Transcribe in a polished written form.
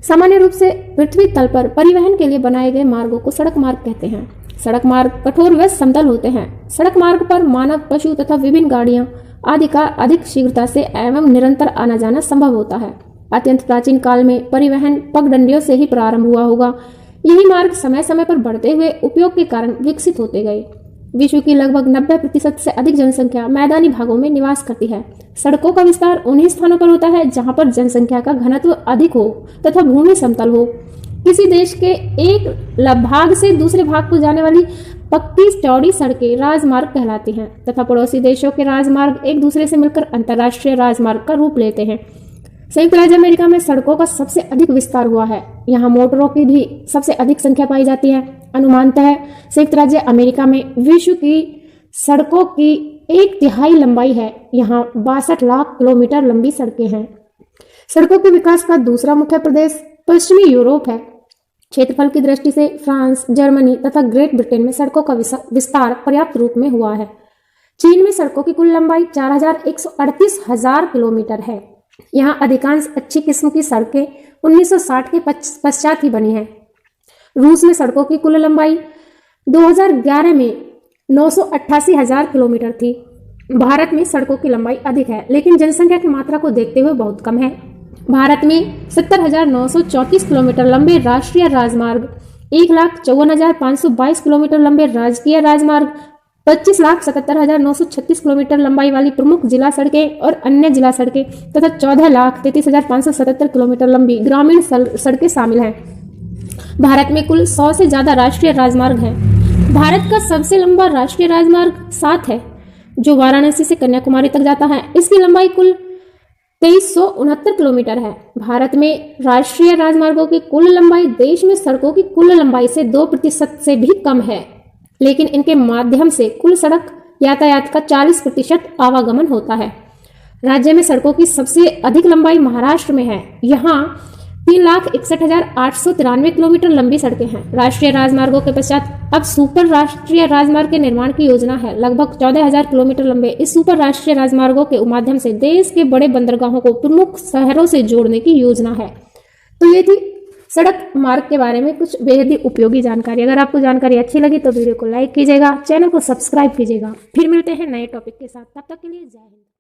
सामान्य रूप से पृथ्वी तल पर परिवहन के लिए बनाए गए मार्गों को सड़क मार्ग कहते हैं। सड़क मार्ग कठोर व समतल होते हैं। सड़क मार्ग पर मानव, पशु तथा विभिन्न गाड़ियां आदि का अधिक शीघ्रता से एवं निरंतर आना जाना संभव होता है। अत्यंत प्राचीन काल में परिवहन पगडंडियों से ही प्रारंभ हुआ होगा। यही मार्ग समय समय पर बढ़ते हुए उपयोग के कारण विकसित होते गए। विश्व की लगभग 90% से अधिक जनसंख्या मैदानी भागों में निवास करती है। सड़कों का विस्तार उन्हीं स्थानों पर होता है जहां पर जनसंख्या का घनत्व अधिक हो तथा भूमि समतल हो। किसी देश के एक भाग से दूसरे भाग को जाने वाली पक्की चौड़ी सड़कें राजमार्ग कहलाती हैं तथा पड़ोसी देशों के राजमार्ग एक दूसरे से मिलकर अंतर्राष्ट्रीय राजमार्ग का रूप लेते हैं। संयुक्त राज्य अमेरिका में सड़कों का सबसे अधिक विस्तार हुआ है। यहाँ मोटरों की भी सबसे अधिक संख्या पाई जाती है। अनुमानतः संयुक्त राज्य अमेरिका में विश्व की सड़कों की 1/3 लंबाई है। यहाँ 62 लाख किलोमीटर लंबी सड़कें हैं। सड़कों के विकास का दूसरा मुख्य प्रदेश पश्चिमी यूरोप है। क्षेत्रफल की दृष्टि से फ्रांस, जर्मनी तथा ग्रेट ब्रिटेन में सड़कों का विस्तार पर्याप्त रूप में हुआ है। चीन में सड़कों की कुल लंबाई 4,138,000 किलोमीटर है। यहाँ अधिकांश अच्छी किस्म की सड़कें 1960 के पश्चात ही बनी हैं। रूस में सड़कों की कुल लंबाई 2011 में 988,000 किलोमीटर थी। भारत में सड़कों की लंबाई अधिक है लेकिन जनसंख्या की मात्रा को देखते हुए बहुत कम है। भारत में 70,934 किलोमीटर लंबे राष्ट्रीय राजमार्ग, 1,54,522 किलोमीटर लंबे राजकीय राजमार्ग, 25,77,936 किलोमीटर लंबाई वाली प्रमुख जिला सड़कें और अन्य जिला सड़कें तथा 14,33,577 किलोमीटर लंबी ग्रामीण सड़कें शामिल हैं। भारत में कुल 100 से ज्यादा राष्ट्रीय राजमार्ग हैं। भारत का सबसे लंबा राष्ट्रीय राजमार्ग 7 है जो वाराणसी से कन्याकुमारी तक जाता है। इसकी लंबाई कुल 2369 किलोमीटर है। भारत में राष्ट्रीय राजमार्गों की कुल लंबाई देश में सड़कों की कुल लंबाई से 2% से भी कम है, लेकिन इनके माध्यम से कुल सड़क यातायात का 40% आवागमन होता है। राज्य में सड़कों की सबसे अधिक लंबाई महाराष्ट्र में है। यहाँ 3,61,893 किलोमीटर लंबी सड़कें हैं। राष्ट्रीय राजमार्गों के पश्चात अब सुपर राष्ट्रीय राजमार्ग के निर्माण की योजना है। लगभग 14,000 किलोमीटर लंबे इस सुपर राष्ट्रीय राजमार्गों के माध्यम से देश के बड़े बंदरगाहों को प्रमुख शहरों से जोड़ने की योजना है। तो ये थी सड़क मार्ग के बारे में कुछ बेहद ही उपयोगी जानकारी। अगर आपको जानकारी अच्छी लगी तो वीडियो को लाइक कीजिएगा, चैनल को सब्सक्राइब कीजिएगा। फिर मिलते हैं नए टॉपिक के साथ। तब तक के लिए जय हिंद।